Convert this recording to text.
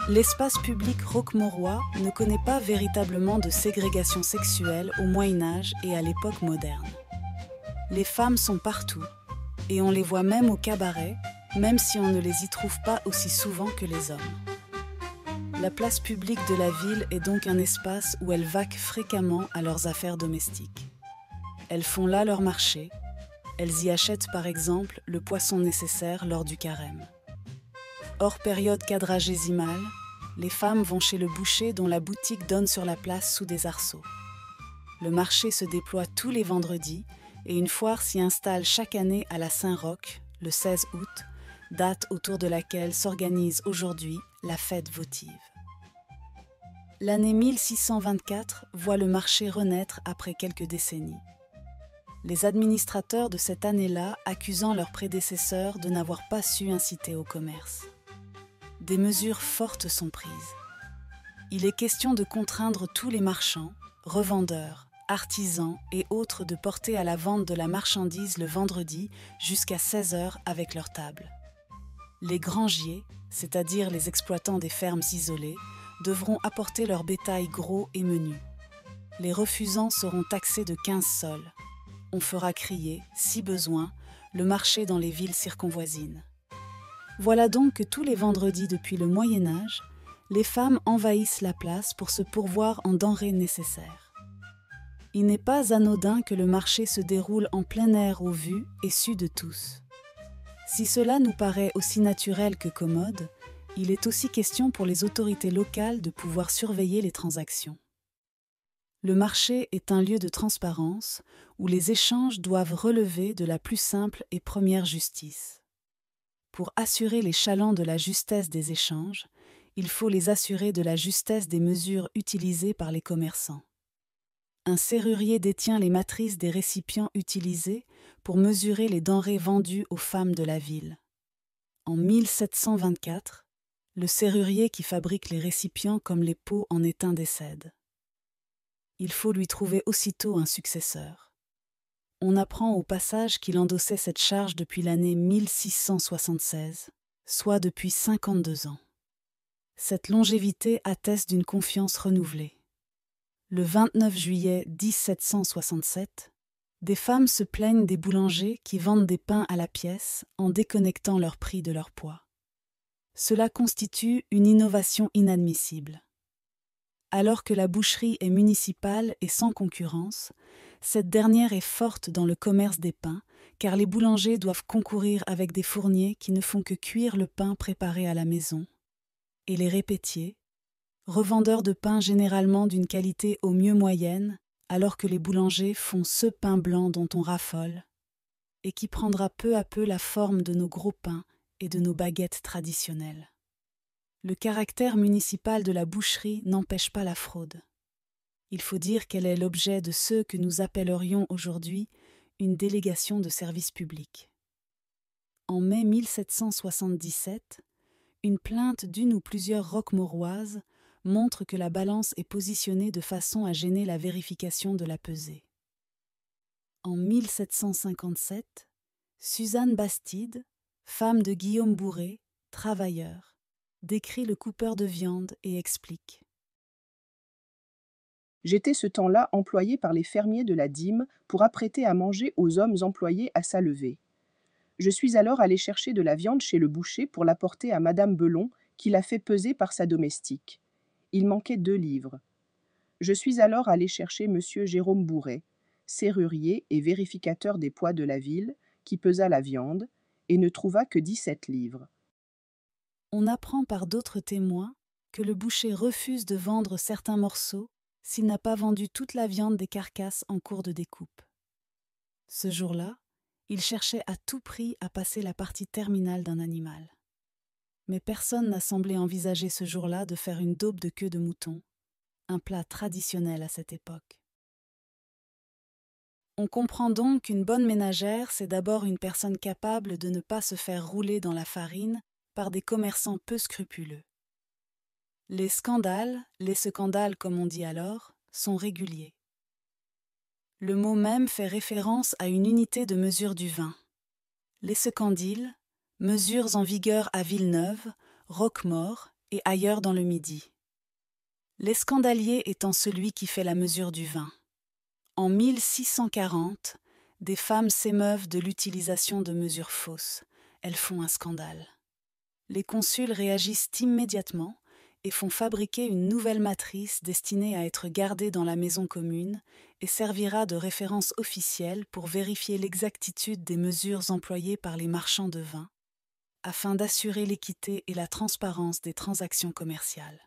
L'espace public roquemorois ne connaît pas véritablement de ségrégation sexuelle au Moyen-Âge et à l'époque moderne. Les femmes sont partout, et on les voit même au cabaret, même si on ne les y trouve pas aussi souvent que les hommes. La place publique de la ville est donc un espace où elles vaquent fréquemment à leurs affaires domestiques. Elles font là leur marché, elles y achètent par exemple le poisson nécessaire lors du carême. Hors période quadragésimale, les femmes vont chez le boucher dont la boutique donne sur la place sous des arceaux. Le marché se déploie tous les vendredis et une foire s'y installe chaque année à la Saint-Roch, le 16 août, date autour de laquelle s'organise aujourd'hui la fête votive. L'année 1624 voit le marché renaître après quelques décennies. Les administrateurs de cette année-là accusant leurs prédécesseurs de n'avoir pas su inciter au commerce. Des mesures fortes sont prises. Il est question de contraindre tous les marchands, revendeurs, artisans et autres de porter à la vente de la marchandise le vendredi jusqu'à 16 h avec leur table. Les grangiers, c'est-à-dire les exploitants des fermes isolées, devront apporter leur bétail gros et menu. Les refusants seront taxés de 15 sols. On fera crier, si besoin, le marché dans les villes circonvoisines. Voilà donc que tous les vendredis depuis le Moyen-Âge, les femmes envahissent la place pour se pourvoir en denrées nécessaires. Il n'est pas anodin que le marché se déroule en plein air au vu et su de tous. Si cela nous paraît aussi naturel que commode, il est aussi question pour les autorités locales de pouvoir surveiller les transactions. Le marché est un lieu de transparence où les échanges doivent relever de la plus simple et première justice. Pour assurer les chalands de la justesse des échanges, il faut les assurer de la justesse des mesures utilisées par les commerçants. Un serrurier détient les matrices des récipients utilisés pour mesurer les denrées vendues aux femmes de la ville. En 1724, le serrurier qui fabrique les récipients comme les pots en est un décède. Il faut lui trouver aussitôt un successeur. On apprend au passage qu'il endossait cette charge depuis l'année 1676, soit depuis 52 ans. Cette longévité atteste d'une confiance renouvelée. Le 29 juillet 1767, des femmes se plaignent des boulangers qui vendent des pains à la pièce en déconnectant leur prix de leur poids. Cela constitue une innovation inadmissible. Alors que la boucherie est municipale et sans concurrence, cette dernière est forte dans le commerce des pains, car les boulangers doivent concourir avec des fourniers qui ne font que cuire le pain préparé à la maison, et les répétiers, revendeurs de pain généralement d'une qualité au mieux moyenne, alors que les boulangers font ce pain blanc dont on raffole, et qui prendra peu à peu la forme de nos gros pains et de nos baguettes traditionnelles. Le caractère municipal de la boucherie n'empêche pas la fraude. Il faut dire qu'elle est l'objet de ce que nous appellerions aujourd'hui une délégation de service public. En mai 1777, une plainte d'une ou plusieurs roquemoroises montre que la balance est positionnée de façon à gêner la vérification de la pesée. En 1757, Suzanne Bastide, femme de Guillaume Bourré, travailleur, décrit le coupeur de viande et explique. J'étais ce temps-là employé par les fermiers de la dîme pour apprêter à manger aux hommes employés à sa levée. Je suis alors allé chercher de la viande chez le boucher pour l'apporter à Madame Belon, qui l'a fait peser par sa domestique. Il manquait 2 livres. Je suis alors allé chercher Monsieur Jérôme Bourret, serrurier et vérificateur des poids de la ville, qui pesa la viande, et ne trouva que 17 livres. On apprend par d'autres témoins que le boucher refuse de vendre certains morceaux s'il n'a pas vendu toute la viande des carcasses en cours de découpe. Ce jour-là, il cherchait à tout prix à passer la partie terminale d'un animal. Mais personne n'a semblé envisager ce jour-là de faire une daube de queue de mouton, un plat traditionnel à cette époque. On comprend donc qu'une bonne ménagère, c'est d'abord une personne capable de ne pas se faire rouler dans la farine par des commerçants peu scrupuleux. Les scandales comme on dit alors, sont réguliers. Le mot même fait référence à une unité de mesure du vin. Les secandiles, mesures en vigueur à Villeneuve, Roquemaure et ailleurs dans le Midi. L'escandalier étant celui qui fait la mesure du vin. En 1640, des femmes s'émeuvent de l'utilisation de mesures fausses. Elles font un scandale. Les consuls réagissent immédiatement et font fabriquer une nouvelle matrice destinée à être gardée dans la maison commune et servira de référence officielle pour vérifier l'exactitude des mesures employées par les marchands de vin, afin d'assurer l'équité et la transparence des transactions commerciales.